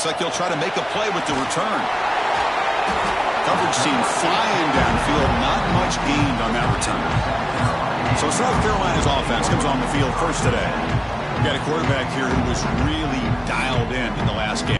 Looks like he'll try to make a play with the return. Coverage team flying downfield. Not much gained on that return. So South Carolina's offense comes on the field first today. We've got a quarterback here who was really dialed in the last game.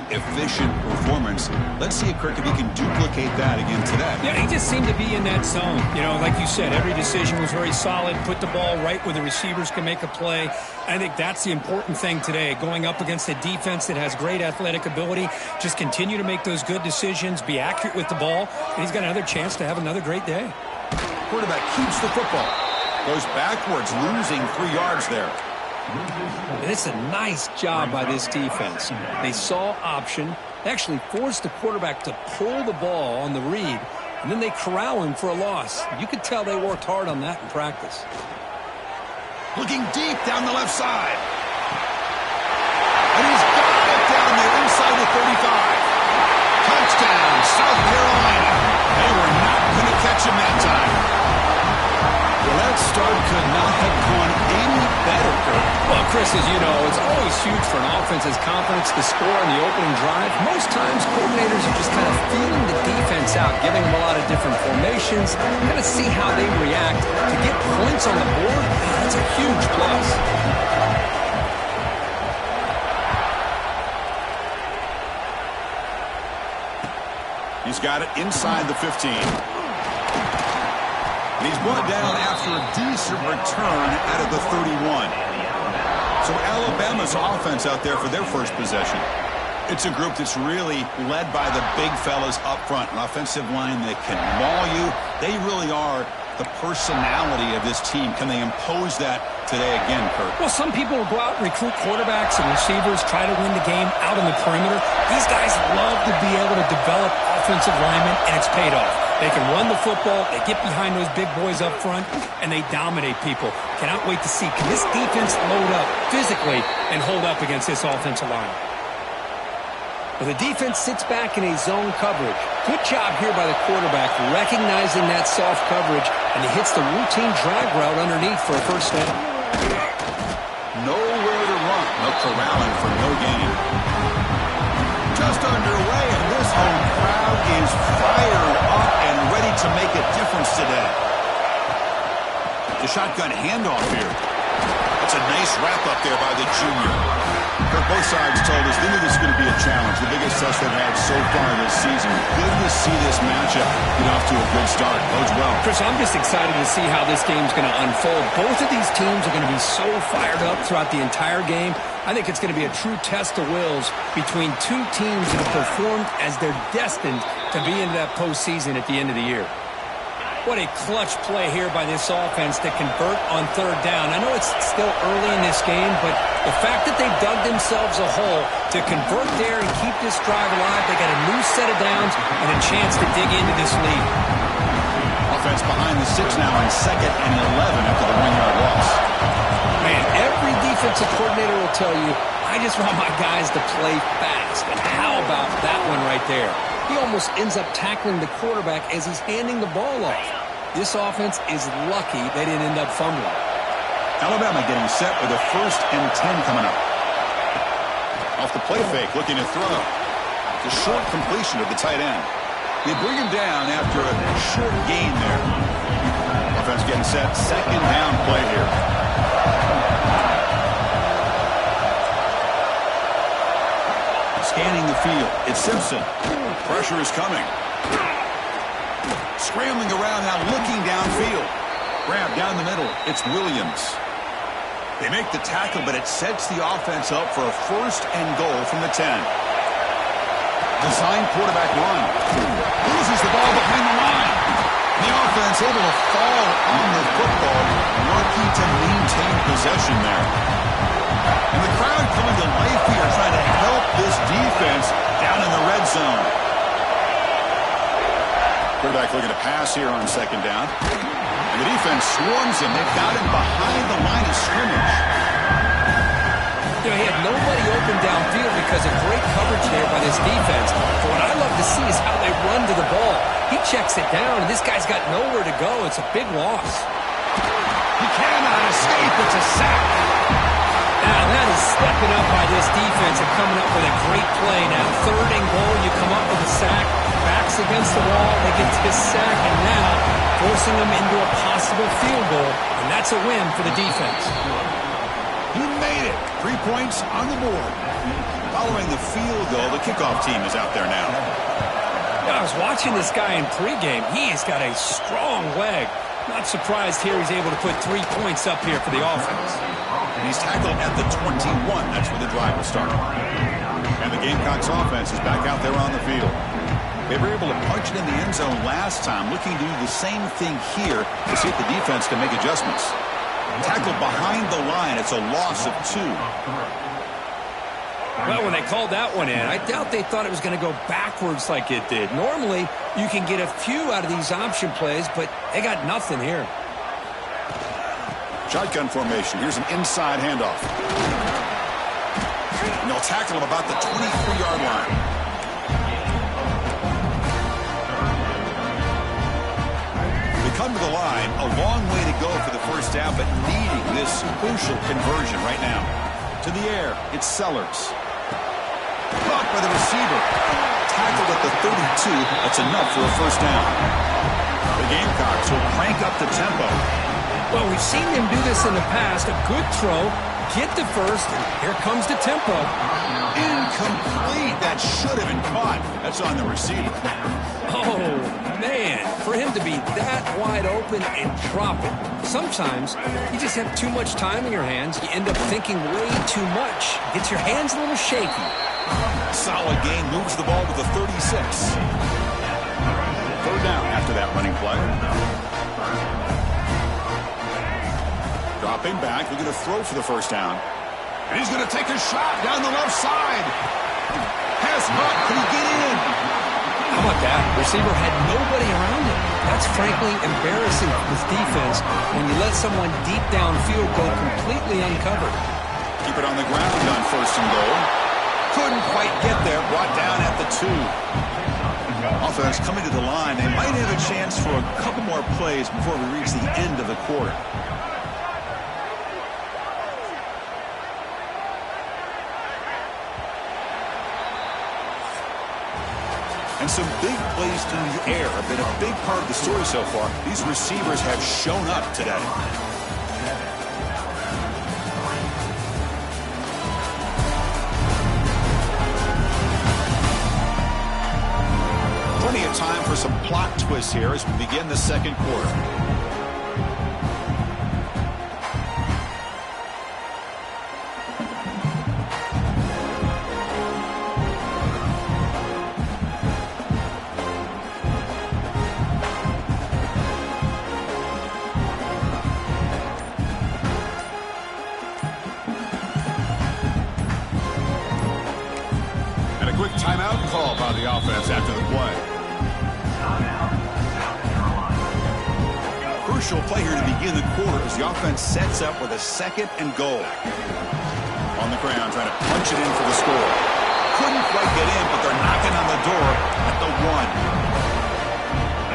Efficient performance. Let's see, Kirk, if he can duplicate that again today. Yeah, he just seemed to be in that zone. You know, like you said, every decision was very solid. Put the ball right where the receivers can make a play. I think that's the important thing today. Going up against a defense that has great athletic ability, just continue to make those good decisions, be accurate with the ball, and he's got another chance to have another great day. Quarterback keeps the football. Goes backwards, losing 3 yards there. And it's a nice job by this defense. They saw option. They actually forced the quarterback to pull the ball on the read, and then they corral him for a loss. You could tell they worked hard on that in practice. Looking deep down the left side. And he's got it down there inside the 35. Touchdown, South Carolina. They were not going to catch him that time. Well, that start could not have gone any better, Kirk. Well, Chris, as you know, it's always huge for an offense's confidence to score in the opening drive. Most times, coordinators are just kind of feeling the defense out, giving them a lot of different formations, kind of see how they react. To get points on the board, that's a huge plus. He's got it inside the 15. And he's brought down after a decent return out of the 31. So Alabama's offense out there for their first possession. It's a group that's really led by the big fellas up front. An offensive line that can maul you. They really are the personality of this team. Can they impose that today again, Kirk? Well, some people will go out and recruit quarterbacks and receivers, try to win the game out on the perimeter. These guys love to be able to develop offensive linemen, and it's paid off. They can run the football, they get behind those big boys up front, and they dominate people. Cannot wait to see, can this defense load up physically and hold up against this offensive line? Well, the defense sits back in a zone coverage. Good job here by the quarterback, recognizing that soft coverage, and he hits the routine drag route underneath for a first down. Nowhere to run. No corralling for no gain. Just underway, and this home crowd is fired up and ready to make a difference today. The shotgun handoff here. That's a nice wrap-up there by the junior. Both sides told us they knew this was going to be a challenge, the biggest test they've had so far this season. Good to see this matchup get off to a good start. Bodes well. Chris, I'm just excited to see how this game's going to unfold. Both of these teams are going to be so fired up throughout the entire game. I think it's going to be a true test of wills between two teams that have performed as they're destined to be into that postseason at the end of the year. What a clutch play here by this offense to convert on third down. I know it's still early in this game, but the fact that they've dug themselves a hole to convert there and keep this drive alive, they got a new set of downs and a chance to dig into this lead. Offense behind the 6 now on 2nd and 11 after the 1-yard loss. Man, every defensive coordinator will tell you, I just want my guys to play fast. And how about that one right there? He almost ends up tackling the quarterback as he's handing the ball off. This offense is lucky they didn't end up fumbling. Alabama getting set with a 1st and 10 coming up. Off the play fake, looking to throw. It's a short completion of the tight end. They bring him down after a short gain there. Offense getting set, 2nd down play here. Scanning the field, it's Simpson. Pressure is coming. Scrambling around now, looking downfield. Grab down the middle, it's Williams. They make the tackle, but it sets the offense up for a 1st and goal from the 10. Design quarterback run. Loses the ball behind the line. The offense able to fall on the football, working to maintain possession there. And the crowd coming to life here, trying to help this defense down in the red zone. Quarterback looking to pass here on 2nd down. And the defense swarms him. They've got him behind the line of scrimmage. You know, he had nobody open downfield to because of great coverage there by this defense. But what I love to see is how they run to the ball. He checks it down, and this guy's got nowhere to go. It's a big loss. He cannot escape. It's a sack. Now, that is stepping up by this defense and coming up with a great play. Now, 3rd and goal, you come up with a sack. Backs against the wall. They get this sack, and now forcing them into a possible field goal. And that's a win for the defense. He made it. 3 points on the board. Following the field goal, the kickoff team is out there now. I was watching this guy in pregame. He's got a strong leg. Not surprised here he's able to put 3 points up here for the offense. And he's tackled at the 21. That's where the drive will start. And the Gamecocks offense is back out there on the field. They were able to punch it in the end zone last time, looking to do the same thing here to see if the defense can make adjustments. Tackled behind the line. It's a loss of 2. Well, when they called that one in, I doubt they thought it was going to go backwards like it did. Normally, you can get a few out of these option plays, but they got nothing here. Shotgun formation. Here's an inside handoff. And they'll tackle him about the 23-yard line. They come to the line. A long way to go for the first down, but needing this crucial conversion right now. To the air, it's Sellers. Blocked by the receiver. Tackled at the 32. That's enough for a first down. The Gamecocks will crank up the tempo. Well, we've seen them do this in the past. A good throw, get the first, and here comes the tempo. Incomplete. That should have been caught. That's on the receiver. Oh, man. For him to be that wide open and drop it. Sometimes you just have too much time in your hands. You end up thinking way too much. Gets your hands a little shaky. Solid gain. Moves the ball to the 36. 3rd down after that running play. Dropping back. We're going to throw for the first down. And he's going to take a shot down the left side. Pass caught. Can he get in? How about that? Receiver had nobody around him. That's frankly embarrassing for this defense when you let someone deep downfield go completely uncovered. Keep it on the ground on 1st and goal. Couldn't quite get there. Brought down at the 2. Offense coming to the line. They might have a chance for a couple more plays before we reach the end of the quarter. And some big plays through the air have been a big part of the story so far. These receivers have shown up today. Plenty of time for some plot twists here as we begin the second quarter. Timeout call by the offense after the play. Crucial play here to begin the quarter as the offense sets up with a 2nd and goal. On the ground, trying to punch it in for the score. Couldn't quite get in, but they're knocking on the door at the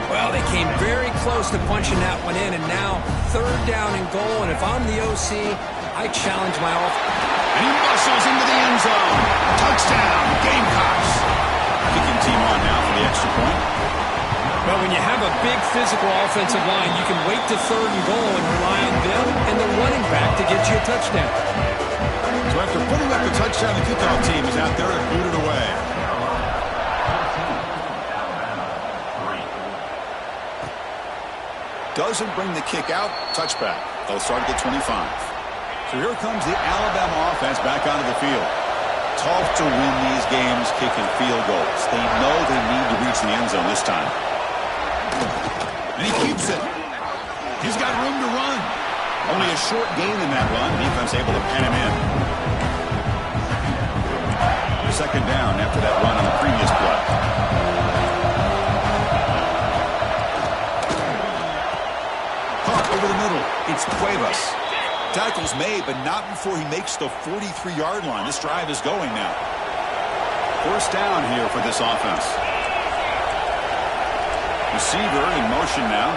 1. Well, they came very close to punching that one in, and now 3rd down and goal. And if I'm the OC, I challenge my offense. And he muscles into the end zone. Touchdown, Gamecocks. Kicking team on now for the extra point. Well, when you have a big physical offensive line, you can wait to 3rd and goal and rely on them and the running back to get you a touchdown. So after putting up the touchdown, the kickoff team is out there to boot it away. Doesn't bring the kick out. Touchback. They'll start at the 25. So here comes the Alabama offense back onto the field. Tough to win these games kicking field goals. They know they need to reach the end zone this time. And he keeps it. He's got room to run. Only a short gain in that run. Defense able to pen him in. 2nd down after that run on the previous play. Caught over the middle. It's Cuevas. Tackle's made, but not before he makes the 43-yard line. This drive is going now. First down here for this offense. Receiver in motion now.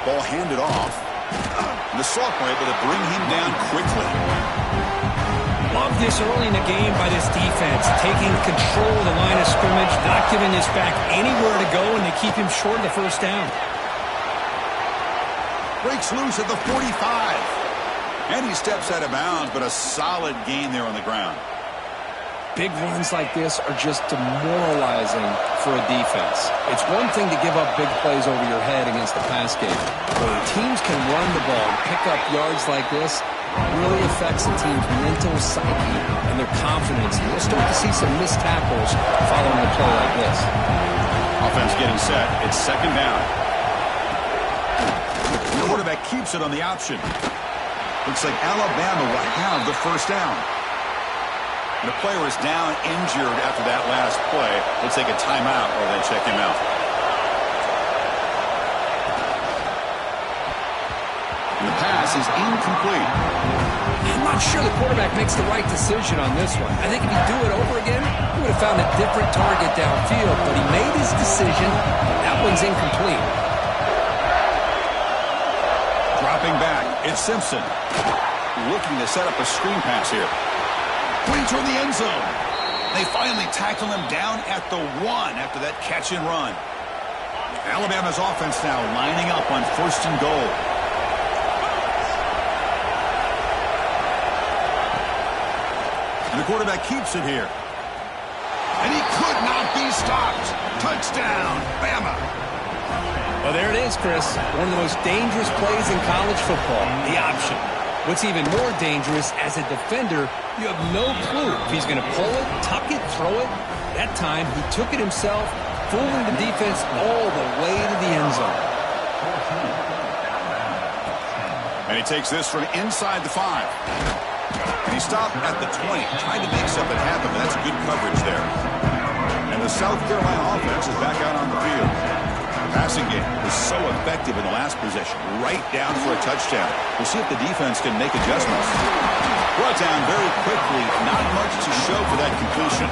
Ball handed off. And the sophomore able to bring him down quickly. Love this early in the game by this defense, taking control of the line of scrimmage, not giving this back anywhere to go, and they keep him short of the first down. Breaks loose at the 45. And he steps out of bounds, but a solid gain there on the ground. Big runs like this are just demoralizing for a defense. It's one thing to give up big plays over your head against the pass game, but when teams can run the ball and pick up yards like this, it really affects the team's mental psyche and their confidence. And you'll start to see some missed tackles following a play like this. Offense getting set. It's second down. The quarterback keeps it on the option. Looks like Alabama will have the first down. The player is down injured after that last play. They'll take a timeout or they check him out. And the pass is incomplete. I'm not sure the quarterback makes the right decision on this one. I think if he'd do it over again, he would have found a different target downfield, but he made his decision. That one's incomplete. Dropping back, it's Simpson. Looking to set up a screen pass here. Pointing toward the end zone. They finally tackle him down at the 1 after that catch and run. Alabama's offense now lining up on first and goal. And the quarterback keeps it here. And he could not be stopped. Touchdown, Bama. Well, there it is, Chris. One of the most dangerous plays in college football, the option. What's even more dangerous, as a defender, you have no clue if he's going to pull it, tuck it, throw it. That time, he took it himself, fooling the defense all the way to the end zone. And he takes this from inside the 5. And he stopped at the 20, trying to make something happen, but that's good coverage there. And the South Carolina offense is back out on the field. Passing game was so effective in the last possession, right down for a touchdown. We'll see if the defense can make adjustments. Brought down very quickly, not much to show for that completion.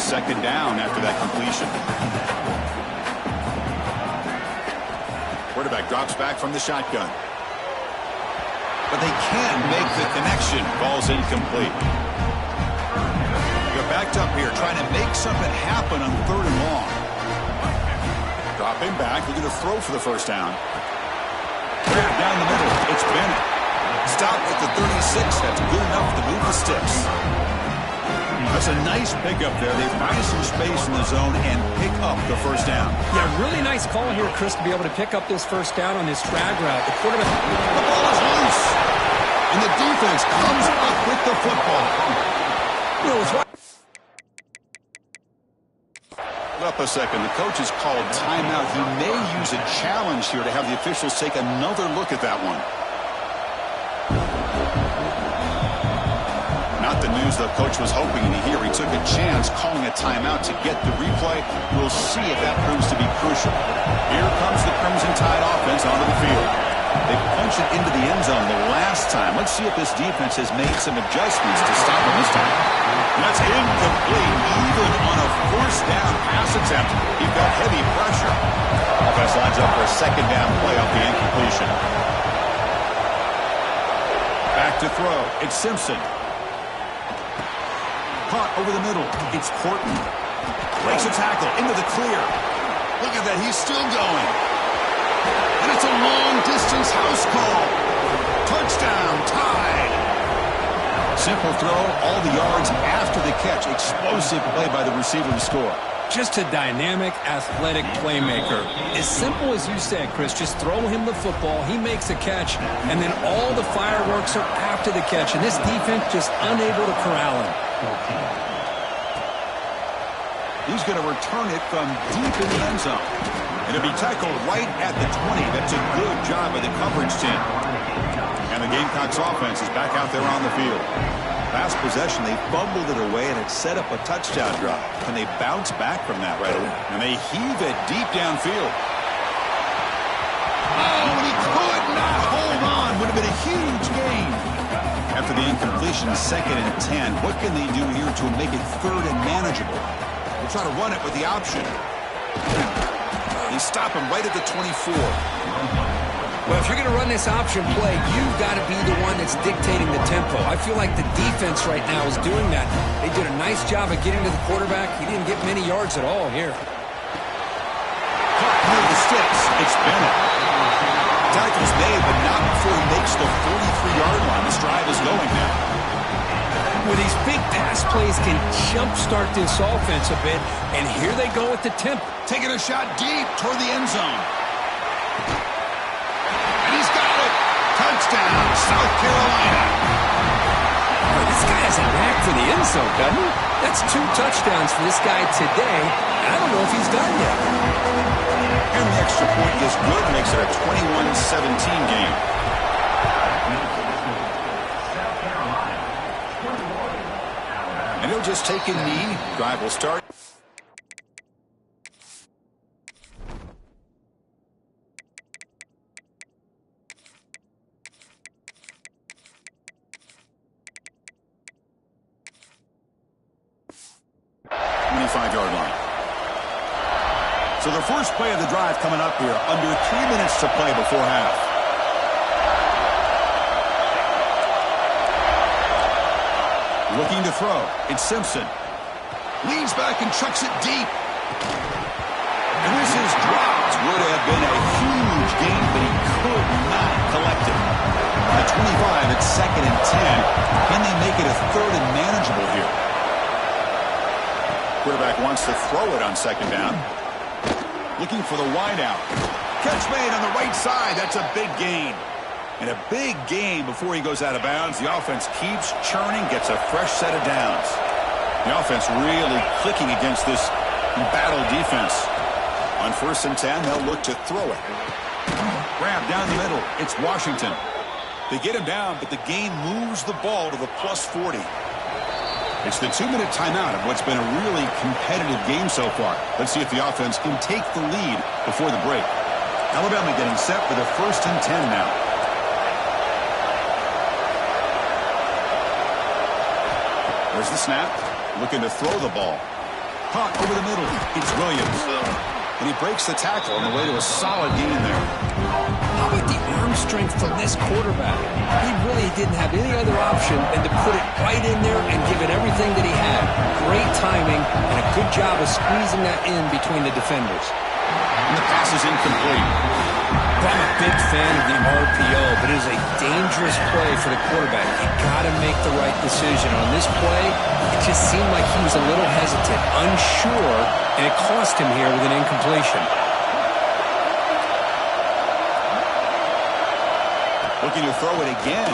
Second down after that completion. Quarterback drops back from the shotgun. But they can't make the connection. Ball's incomplete. They're backed up here, trying to make something happen on third and long. Dropping back, looking to throw for the first down. Grab down the middle, it's Bennett. Stop at the 36, that's good enough to move the sticks. That's a nice pickup there. They find some space in the zone and pick up the first down. Yeah, really nice call here, Chris, to be able to pick up this first down on this drag route. The quarterback... The ball is loose. And the defense comes up with the football. You know, it's right. Up a second. The coach has called timeout. He may use a challenge here to have the officials take another look at that one. Not the news the coach was hoping to hear. He took a chance calling a timeout to get the replay. We'll see if that proves to be crucial. Here comes the Crimson Tide offense onto the field. They punched it into the end zone the last time. Let's see if this defense has made some adjustments to stop him this time. And that's incomplete. Even on a first down pass attempt, he got heavy pressure. Offense lines up for a second down play off the incompletion. Back to throw. It's Simpson. Caught over the middle. It's Horton. Breaks a tackle into the clear. Look at that. He's still going. And it's a long-distance house call. Touchdown, Tide. Simple throw, all the yards after the catch. Explosive play by the receiver to score. Just a dynamic, athletic playmaker. As simple as you said, Chris, just throw him the football, he makes a catch, and then all the fireworks are after the catch. And this defense just unable to corral him. He's going to return it from deep in the end zone. And it'll be tackled right at the 20. That's a good job by the coverage team. And the Gamecocks offense is back out there on the field. Last possession, they fumbled it away, and it set up a touchdown drive. Can they bounce back from that right away? And they heave it deep downfield. Oh, and he could not hold on. Would have been a huge gain. After the incompletion, 2nd and 10. What can they do here to make it 3rd and manageable? They'll try to run it with the option. They stop him right at the 24. Well, if you're going to run this option play, you've got to be the one that's dictating the tempo. I feel like the defense right now is doing that. They did a nice job of getting to the quarterback. He didn't get many yards at all here. Caught near the sticks. It's Bennett. Tackle's made, but not before he makes the 43-yard line. This drive is going now. Well, these big pass plays can jumpstart this offense a bit, and here they go with the tempo. Taking a shot deep toward the end zone. And he's got it. Touchdown, South Carolina. Boy, this guy has a knack for the end zone, doesn't he? That's 2 touchdowns for this guy today. I don't know if he's done yet. And the extra point is good. Makes it a 21-17 game. And he'll just take a knee. Drive will start. Yard line. So the first play of the drive coming up here. Under 3 minutes to play before half. Looking to throw. It's Simpson. Leans back and chucks it deep. And this is dropped. Would have been a huge gain, but he could not collect it. At 25, it's 2nd and 10. Can they make it a 3rd and manageable here? Quarterback wants to throw it on 2nd down. Looking for the wideout. Catch made on the right side. That's a big gain. And a big gain before he goes out of bounds. The offense keeps churning, gets a fresh set of downs. The offense really clicking against this embattled defense. On 1st and 10, they'll look to throw it. Grab down the middle. It's Washington. They get him down, but the gain moves the ball to the +40. It's the 2-minute timeout of what's been a really competitive game so far. Let's see if the offense can take the lead before the break. Alabama getting set for the 1st and 10 now. There's the snap. Looking to throw the ball. Caught over the middle. It's Williams. And he breaks the tackle on the way to a solid gain there. How about the arm strength from this quarterback? He really didn't have any other option than to put it right in there and give it everything that he had. Great timing and a good job of squeezing that in between the defenders. And the pass is incomplete. I'm a big fan of the RPO, but it is a dangerous play for the quarterback. You got to make the right decision. On this play, it just seemed like he was a little hesitant, unsure, and it cost him here with an incompletion. Looking to throw it again.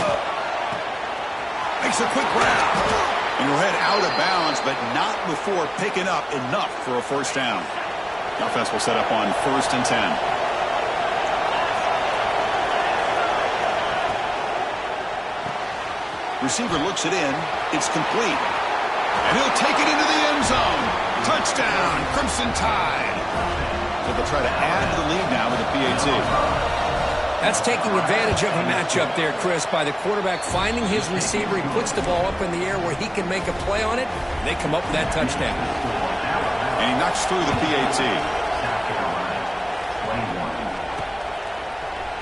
Makes a quick grab. And he'll head out of bounds, but not before picking up enough for a 1st down. The offense will set up on 1st and 10. Receiver looks it in. It's complete. And he'll take it into the end zone. Touchdown, Crimson Tide. So they'll try to add to the lead now with a PAT. That's taking advantage of a matchup there, Chris, by the quarterback finding his receiver. He puts the ball up in the air where he can make a play on it. And they come up with that touchdown. And he knocks through the PAT.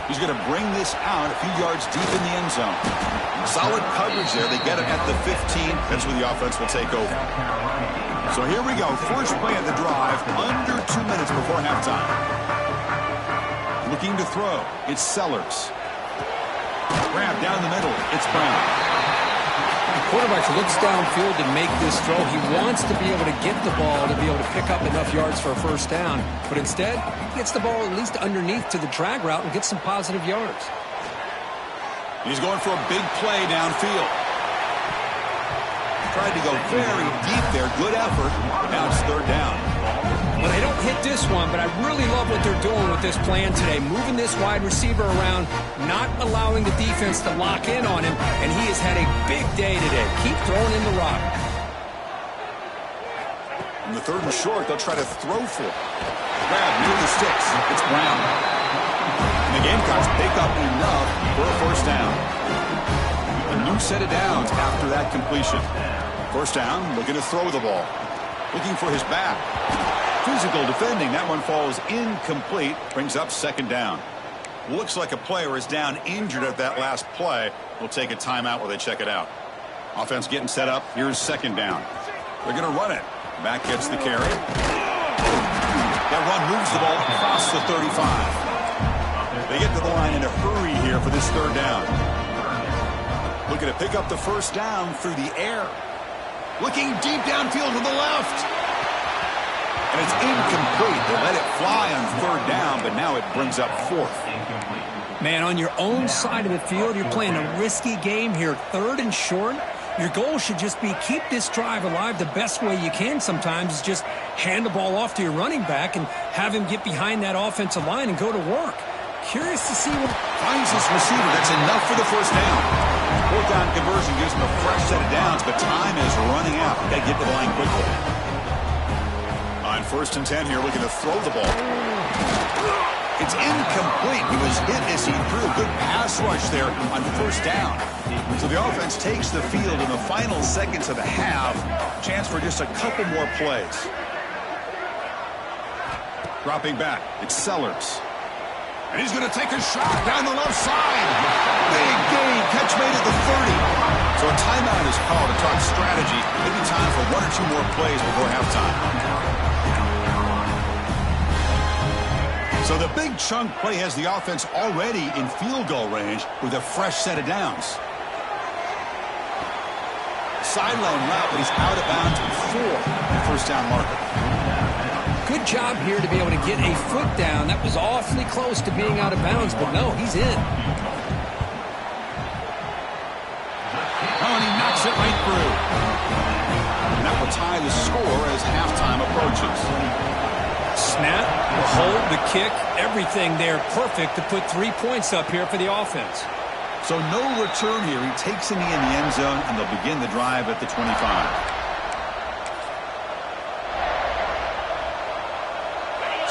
He's going to bring this out a few yards deep in the end zone. Solid coverage there. They get him at the 15. That's where the offense will take over. So here we go. First play of the drive. Under 2 minutes before halftime. Looking to throw. It's Sellers. Grab down the middle. It's Brown. The quarterback looks downfield to make this throw. He wants to be able to get the ball to be able to pick up enough yards for a 1st down. But instead, he gets the ball at least underneath to the drag route and gets some positive yards. He's going for a big play downfield. Tried to go very deep there. Good effort. Now it's 3rd down. Well, they don't hit this one, but I really love what they're doing with this plan today. Moving this wide receiver around, not allowing the defense to lock in on him, and he has had a big day today. Keep throwing in the rock. On the 3rd and short, they'll try to throw for it. Grab near the sticks. It's Brown. And the Gamecocks pick up enough for a 1st down. A 2 set of downs after that completion. First down, looking to throw the ball. Looking for his back. Physical defending. That one falls incomplete. Brings up second down. Looks like a player is down injured at that last play. We'll take a timeout while they check it out. Offense getting set up. Here's second down. They're going to run it. Back gets the carry. That run moves the ball across the 35. They get to the line in a hurry here for this third down. Looking to pick up the first down through the air. Looking deep downfield to the left. And it's incomplete. They let it fly on third down, but now it brings up fourth. Man, on your own side of the field, you're playing a risky game here. Third and short. Your goal should just be keep this drive alive the best way you can sometimes is just hand the ball off to your running back and have him get behind that offensive line and go to work. Curious to see what... Finds his receiver. That's enough for the first down. Fourth down conversion gives him a fresh set of downs, but time is running out. Got to get to the line quickly. On 1st and 10 here, looking to throw the ball. It's incomplete. He was hit as he threw a good pass rush there on first down. So the offense takes the field in the final seconds of the half. Chance for just a couple more plays. Dropping back, it's Sellers. And he's going to take a shot down the left side. Big gain, catch made at the 30. So a timeout is called to talk strategy. Maybe time for 1 or 2 more plays before halftime. So the big chunk play has the offense already in field goal range with a fresh set of downs. Sideline route, but he's out of bounds before the first down marker. Good job here to be able to get a foot down. That was awfully close to being out of bounds, but no, he's in. Oh, and he knocks it right through. And that will tie the score as halftime approaches. Snap, the hold, the kick, everything there perfect to put 3 points up here for the offense. So no return here. He takes it in the end zone, and they'll begin the drive at the 25.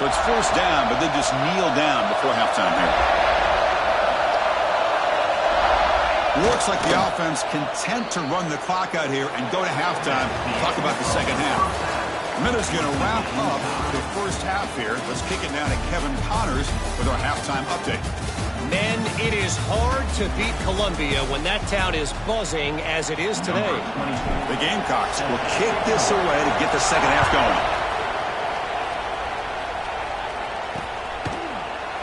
So it's first down, but they just kneel down before halftime here. Looks like the offense content to run the clock out here and go to halftime. Talk about the second half. Miller's going to wrap up the first half here. Let's kick it down to Kevin Connors with our halftime update. Men, it is hard to beat Columbia when that town is buzzing as it is today. The Gamecocks will kick this away to get the second half going.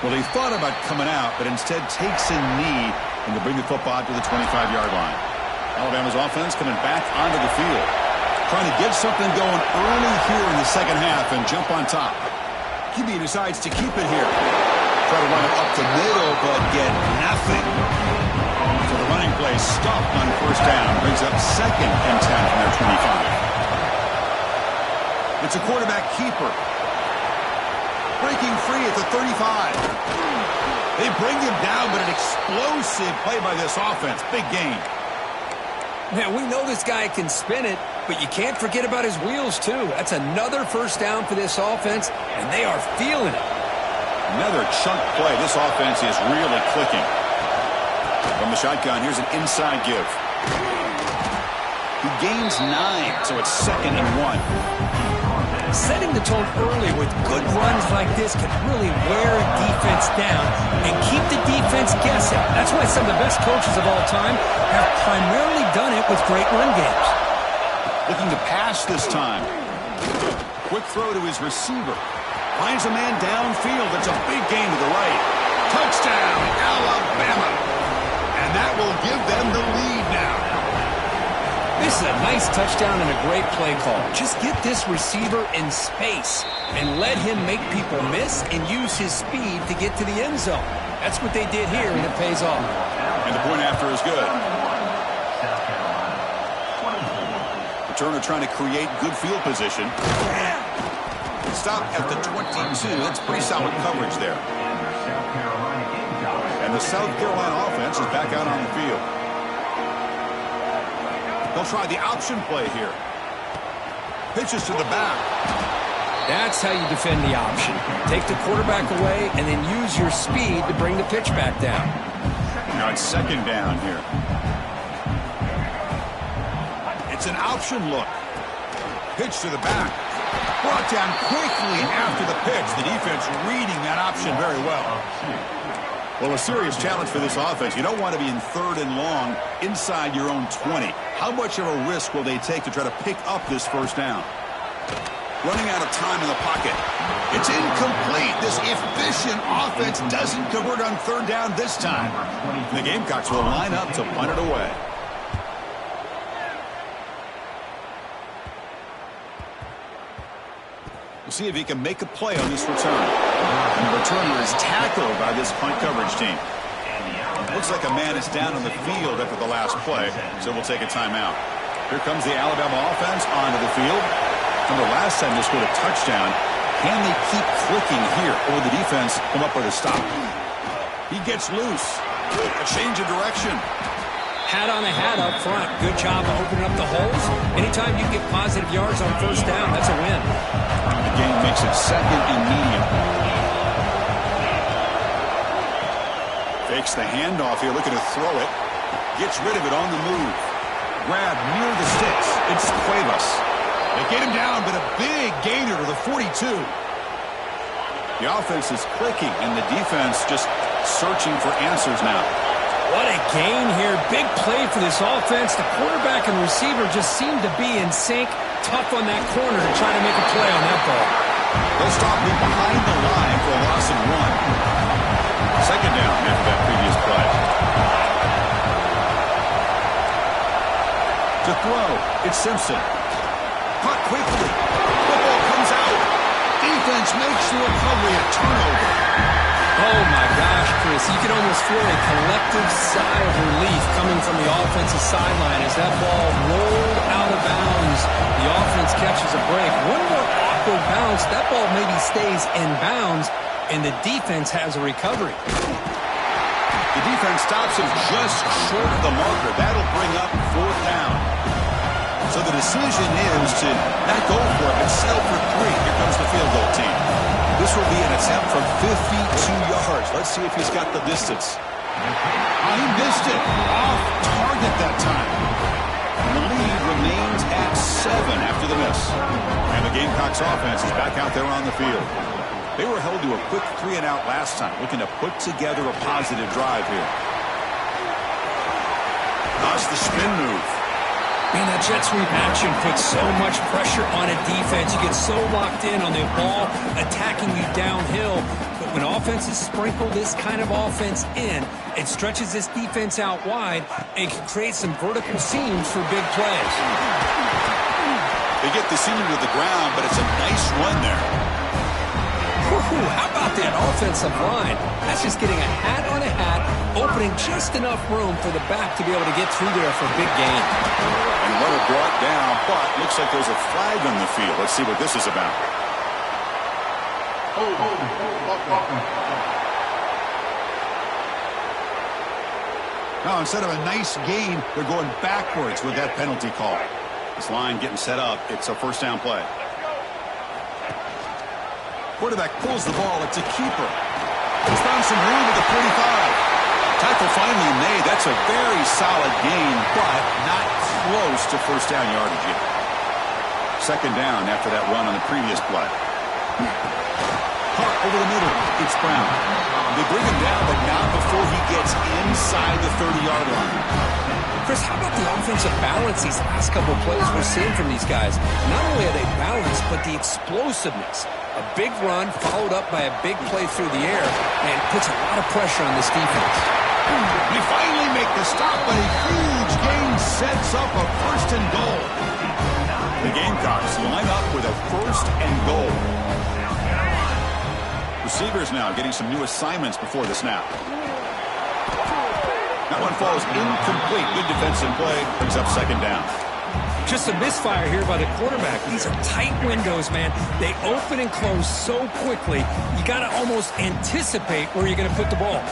Well, he thought about coming out, but instead takes a knee and to bring the football to the 25-yard line. Alabama's offense coming back onto the field. Trying to get something going early here in the second half and jump on top. QB decides to keep it here. Try to run it up the middle, but get nothing. So the running play stopped on first down. Brings up 2nd and 10 from their 25. It's a quarterback keeper. Breaking free at the 35. They bring him down, but an explosive play by this offense. Big gain. Man, we know this guy can spin it, but you can't forget about his wheels, too. That's another first down for this offense, and they are feeling it. Another chunk play. This offense is really clicking. From the shotgun, here's an inside give. He gains 9, so it's 2nd and 1. Setting the tone early with good runs like this can really wear a defense down and keep the defense guessing. That's why some of the best coaches of all time have primarily done it with great run games. Looking to pass this time. Quick throw to his receiver. Finds a man downfield. It's a big gain to the right. Touchdown, Alabama. And that will give them the lead now. This is a nice touchdown and a great play call. Just get this receiver in space and let him make people miss and use his speed to get to the end zone. That's what they did here, and it pays off. And the point after is good. Returner trying to create good field position. Stop at the 22. That's pretty solid coverage there. And the South Carolina offense is back out on the field. They'll try the option play here. Pitches to the back. That's how you defend the option. Take the quarterback away and then use your speed to bring the pitch back down. Now it's 2nd down here. It's an option look. Pitch to the back. Brought down quickly after the pitch. The defense reading that option very well. Well, a serious challenge for this offense. You don't want to be in 3rd and long inside your own 20. How much of a risk will they take to try to pick up this first down? Running out of time in the pocket. It's incomplete. This efficient offense doesn't convert on 3rd down this time. The Gamecocks will line up to punt it away. We'll see if he can make a play on this return. And the returner is tackled by this punt coverage team. Looks like a man is down on the field after the last play, so we'll take a timeout. Here comes the Alabama offense onto the field. From the last time they scored a touchdown, can they keep clicking here, or will the defense come up with a stop? He gets loose. A change of direction. Hat on a hat up front. Good job of opening up the holes. Anytime you get positive yards on first down, that's a win. The game makes it 2nd and medium. Fakes the handoff here, looking to throw it. Gets rid of it on the move. Grab near the sticks. It's Cuevas. They get him down, but a big gainer to the 42. The offense is clicking, and the defense just searching for answers now. What a gain here. Big play for this offense. The quarterback and receiver just seem to be in sync. Tough on that corner to try to make a play on that ball. They'll stop him behind the line for a loss of 1. 2nd down after that previous play. To throw, it's Simpson. Caught quickly. Football comes out. Defense makes the recovery a turnover. Oh, my gosh, Chris. You can almost feel a collective sigh of relief coming from the offensive sideline as that ball rolled out of bounds. The offense catches a break. One more awkward bounce. That ball maybe stays in bounds, and the defense has a recovery. The defense stops him just short of the marker. That'll bring up 4th down. So the decision is to not go for it, but settle for 3. Here comes the field goal team. This will be an attempt from 52 yards. Let's see if he's got the distance. He missed it. Off target that time. And the lead remains at 7 after the miss. And the Gamecocks offense is back out there on the field. They were held to a quick 3-and-out last time, looking to put together a positive drive here. That's the spin move. Man, that jet sweep action puts so much pressure on a defense. You get so locked in on the ball attacking you downhill. But when offenses sprinkle this kind of offense in, it stretches this defense out wide and can create some vertical seams for big plays. They get the seam to the ground, but it's a nice run there. Woo-hoo, how about that offensive line? That's just getting a hat on a hat, opening just enough room for the back to be able to get through there for a big gain. And runner brought down, but looks like there's a flag on the field. Let's see what this is about. Now, instead of a nice gain, they're going backwards with that penalty call. This line getting set up. It's a 1st down play. Quarterback pulls the ball. It's a keeper. He's found some room at the 45. Tackle finally made. That's a very solid gain, but not close to 1st down yardage yet. 2nd down after that run on the previous play. Hart over the middle. It's Brown. They bring him down, but not before he gets inside the 30-yard line. Chris, how about the offensive balance these last couple of plays we're seeing from these guys? Not only are they balanced, but the explosiveness. A big run followed up by a big play through the air, and puts a lot of pressure on this defense. They finally make the stop, but a huge gain sets up a 1st and goal. The Gamecocks line up with a 1st and goal. Receivers now getting some new assignments before the snap. That one falls incomplete. Good defensive play. Brings up 2nd down. Just a misfire here by the quarterback. These are tight windows, man. They open and close so quickly, you got to almost anticipate where you're going to put the ball.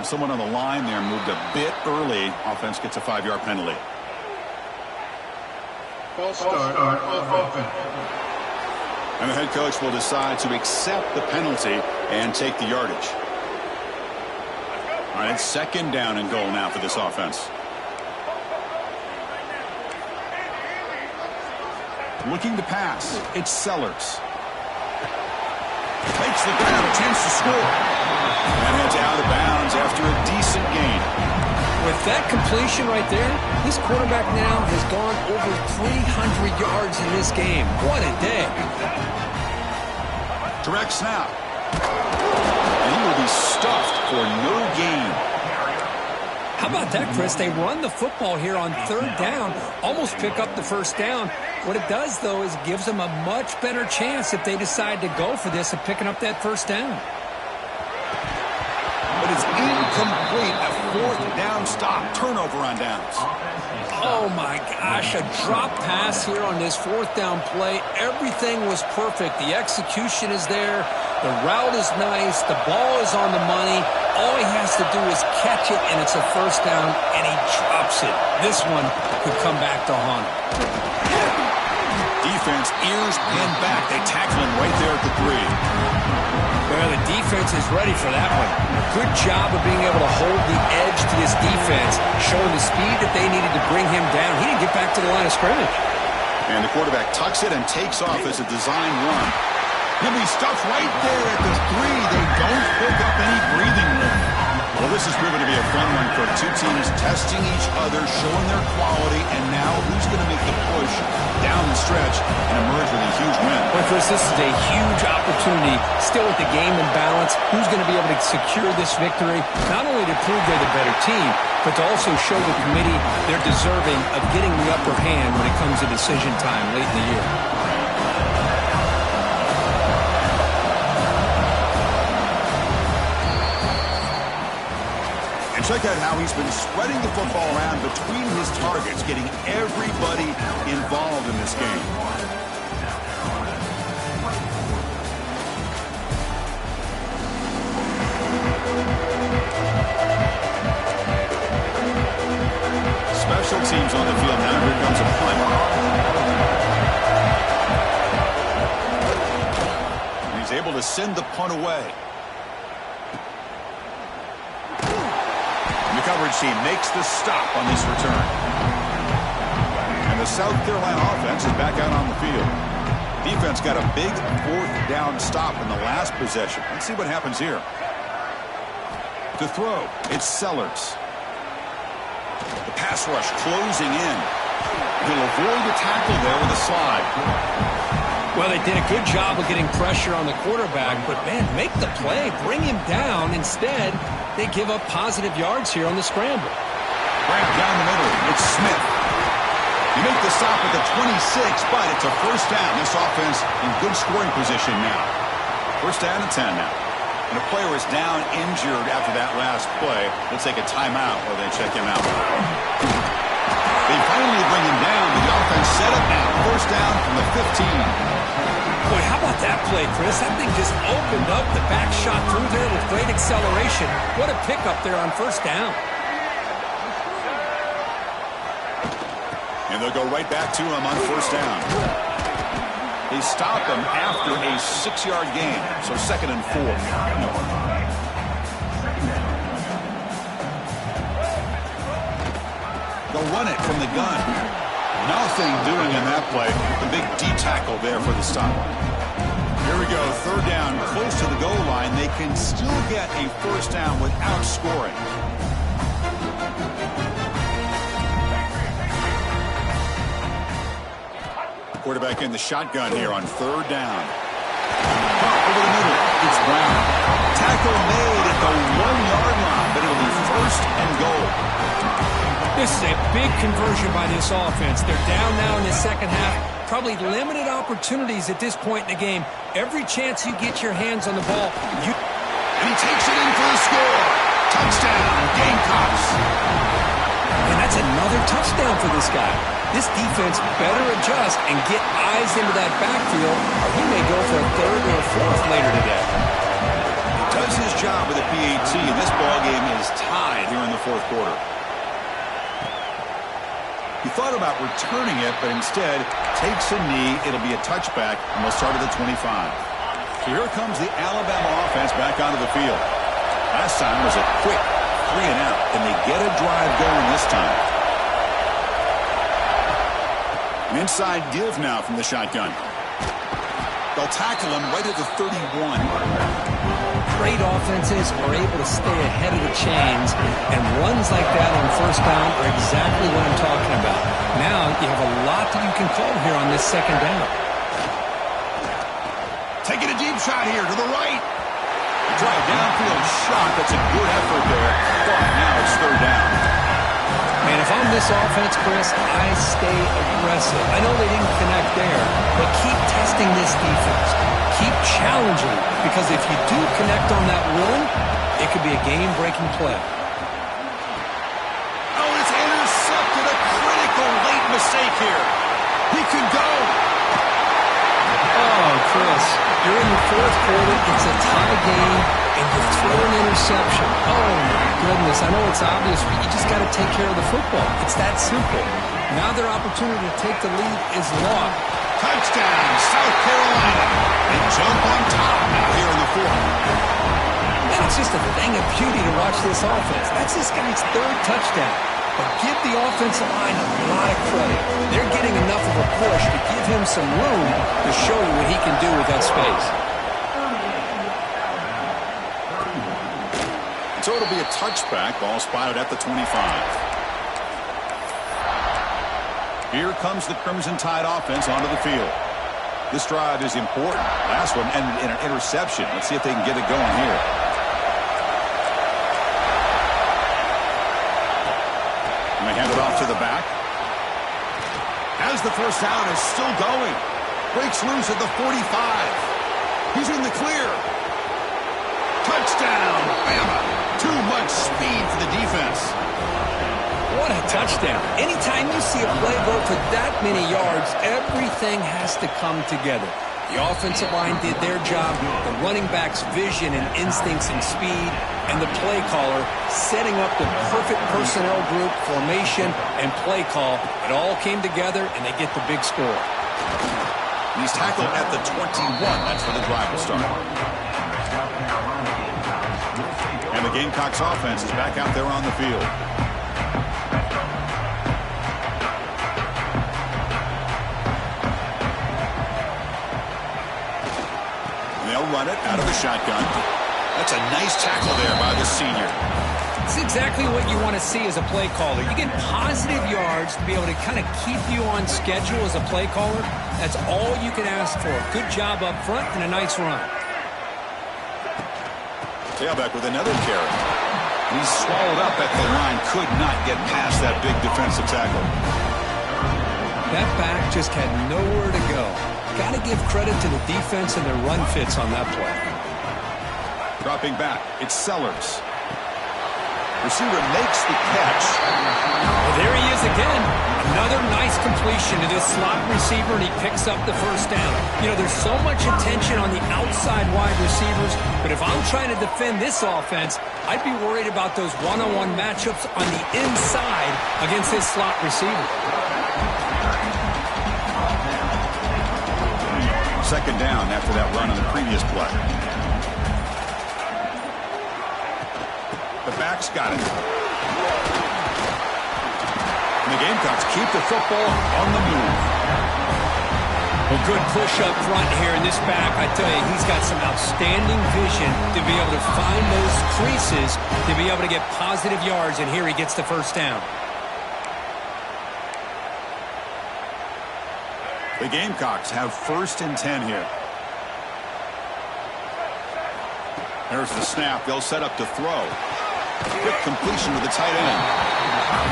Someone on the line there moved a bit early. Offense gets a 5-yard penalty. False start on offense. And the head coach will decide to accept the penalty and take the yardage. All right, it's second down and goal now for this offense. Looking to pass. It's Sellers. Takes the grab, chance to score. And heads out of bounds after a decent gain. With that completion right there, this quarterback now has gone over 300 yards in this game. What a day. Direct snap. And he will be stuffed for no gain. How about that, Chris? They run the football here on third down, almost pick up the first down. What it does, though, is it gives them a much better chance if they decide to go for this of picking up that first down. But it's incomplete. A fourth down stop. Turnover on downs. Oh, my gosh. A drop pass here on this fourth down play. Everything was perfect. The execution is there. The route is nice. The ball is on the money. All he has to do is catch it, and it's a first down, and he drops it. This one could come back to haunt him. Defense, ears pinned back. They tackle him right there at the 3. Well, the defense is ready for that one. Good job of being able to hold the edge to this defense, showing the speed that they needed to bring him down. He didn't get back to the line of scrimmage. And the quarterback tucks it and takes off as a design run. He'll be stuffed right there at the 3. They don't pick up any breathing room. Well, this has proven to be a fun one for two teams testing each other, showing their quality, and now who's going to make the push down the stretch and emerge with a huge win. Well, Chris, this is a huge opportunity. Still with the game in balance, who's going to be able to secure this victory, not only to prove they're the better team, but to also show the committee they're deserving of getting the upper hand when it comes to decision time late in the year. Check out how he's been spreading the football around between his targets, getting everybody involved in this game. Special teams on the field now. Here comes a punt. And he's able to send the punt away. Coverage team makes the stop on this return. And the South Carolina offense is back out on the field. Defense got a big fourth down stop in the last possession. Let's see what happens here. To throw, it's Sellers. The pass rush closing in. He'll avoid the tackle there with a slide. Well, they did a good job of getting pressure on the quarterback, but, man, make the play. Bring him down. Instead, they give up positive yards here on the scramble. Right down the middle, it's Smith. You make the stop at the 26, but it's a first down. This offense in good scoring position now. First down and 10 now. And a player is down injured after that last play. They'll take a timeout while they check him out. They finally bring him down. The offense set up now. First down from the 15. Boy, how about that play, Chris? That thing just opened up. The back shot through there with great acceleration. What a pickup there on first down. And they'll go right back to him on first down. They stop him after a 6-yard gain, so second and 4. They'll run it from the gun. Nothing doing in that play. The big D tackle there for the stop. Here we go, third down, close to the goal line. They can still get a first down without scoring. Quarterback in the shotgun here on third down. Over the middle, it's Brown. Tackle made at the 1-yard line, but it'll be first and goal. This is a big conversion by this offense. They're down now in the second half. Probably limited opportunities at this point in the game. Every chance you get your hands on the ball, And he takes it in for the score. Touchdown, Gamecocks. And that's another touchdown for this guy. This defense better adjust and get eyes into that backfield, or he may go for a third or a fourth later today. He does his job with a PAT, and this ballgame is tied here in the fourth quarter. He thought about returning it, but instead takes a knee. It'll be a touchback, and they'll start at the 25. So here comes the Alabama offense back onto the field. Last time was a quick 3-and-out. Can they get a drive going this time? An inside give now from the shotgun. They'll tackle him right at the 31. Great offenses are able to stay ahead of the chains, and runs like that on first down are exactly what I'm talking about. Now you have a lot that you can call here on this second down. Taking a deep shot here to the right. Drive downfield shot. That's a good effort there. But now it's third down. Man, if I'm this offense, Chris, I stay aggressive. I know they didn't connect there, but keep testing this defense. Keep challenging, because if you do connect on that run, it could be a game-breaking play. Oh, it's intercepted. A critical late mistake here. He could go. Oh, Chris, you're in the fourth quarter. It's a tie game, and you throw an interception. Oh, my goodness. I know it's obvious, but you just got to take care of the football. It's that simple. Now their opportunity to take the lead is lost. Touchdown, South Carolina. They jump on top now here in the fourth. And it's just a thing of beauty to watch this offense. That's this guy's third touchdown. But give the offensive line a lot of credit. They're getting enough of a push to give him some room to show you what he can do with that space. So it'll be a touchback. Ball spotted at the 25. Here comes the Crimson Tide offense onto the field. This drive is important. Last one ended in an interception. Let's see if they can get it going here. And they hand it off to the back. As the first down is still going. Breaks loose at the 45. He's in the clear. Touchdown, Bama. Too much speed for the defense. What a touchdown. Anytime you see a play go for that many yards, everything has to come together. The offensive line did their job, the running back's vision and instincts and speed, and the play caller setting up the perfect personnel group, formation, and play call. It all came together, and they get the big score. He's tackled at the 21. That's where the drive will start. And the Gamecocks offense is back out there on the field. They'll run it out of the shotgun. That's a nice tackle there by the senior. It's exactly what you want to see as a play caller. You get positive yards to be able to kind of keep you on schedule as a play caller. That's all you can ask for. Good job up front and a nice run. Tailback with another carry. He's swallowed up at the line. Could not get past that big defensive tackle. That back just had nowhere to go. Got to give credit to the defense and their run fits on that play. Dropping back, it's Sellers. Receiver makes the catch. Well, there he is again. Another nice completion to this slot receiver, and he picks up the first down. You know, there's so much attention on the outside wide receivers, but if I'm trying to defend this offense, I'd be worried about those one-on-one matchups on the inside against this slot receiver. Second down after that run on the previous play. The back's got it. And the Gamecocks keep the football on the move. Well, good push up front here in this back. I tell you, he's got some outstanding vision to be able to find those creases, to be able to get positive yards, and here he gets the first down. The Gamecocks have 1st and 10 here. There's the snap. They'll set up to throw. Quick completion to the tight end.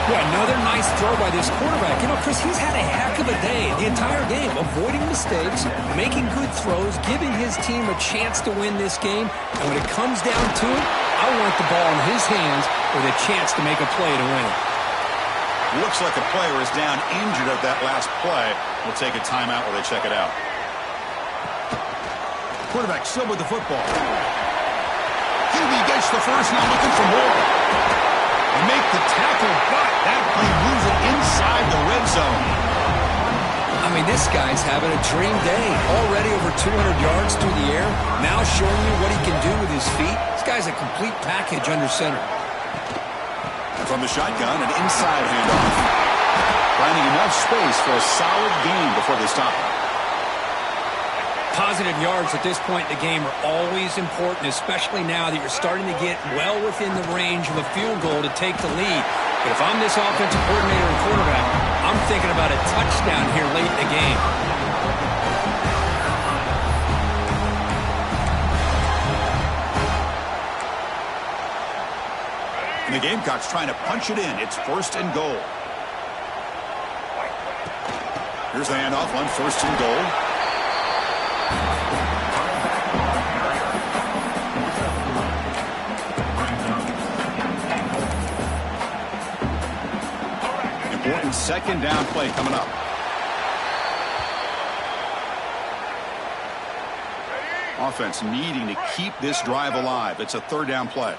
Yeah, another nice throw by this quarterback. You know, Chris, he's had a heck of a day the entire game, avoiding mistakes, making good throws, giving his team a chance to win this game. And when it comes down to it, I want the ball in his hands with a chance to make a play to win it. Looks like a player is down injured at that last play. We'll take a timeout while they check it out. Quarterback still with the football. QB gets the first, now looking for more. They make the tackle, but that play moves it inside the red mean, this guy's having a dream day. Already over 200 yards through the air. Now showing you what he can do with his feet. This guy's a complete package under center. From the shotgun, an inside handoff. Finding enough space for a solid gain before they stop him. Positive yards at this point in the game are always important, especially now that you're starting to get well within the range of a field goal to take the lead. But if I'm this offensive coordinator and quarterback, I'm thinking about a touchdown here late in the game. And the Gamecocks trying to punch it in. It's 1st and goal. Here's the handoff on 1st and goal. Important 2nd down play coming up. Offense needing to keep this drive alive. It's a 3rd down play.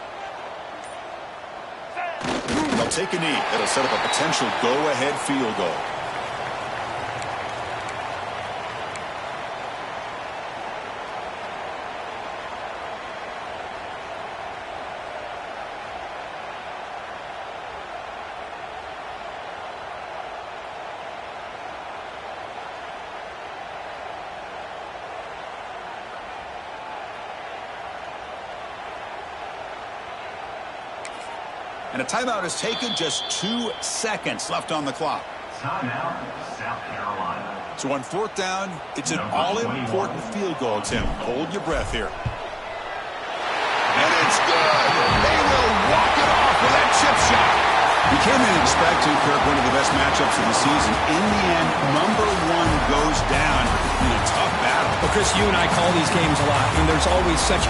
They'll take a knee. It'll set up a potential go-ahead field goal. And a timeout is taken, just 2 seconds left on the clock. Timeout, South Carolina. So on 4th down, it's an all-important field goal, Tim. Hold your breath here. And it's good. They will walk it off with that chip shot. We came in expecting, Kirk, one of the best matchups of the season. In the end, number 1 goes down in a tough battle. Well, Chris, you and I call these games a lot, and there's always such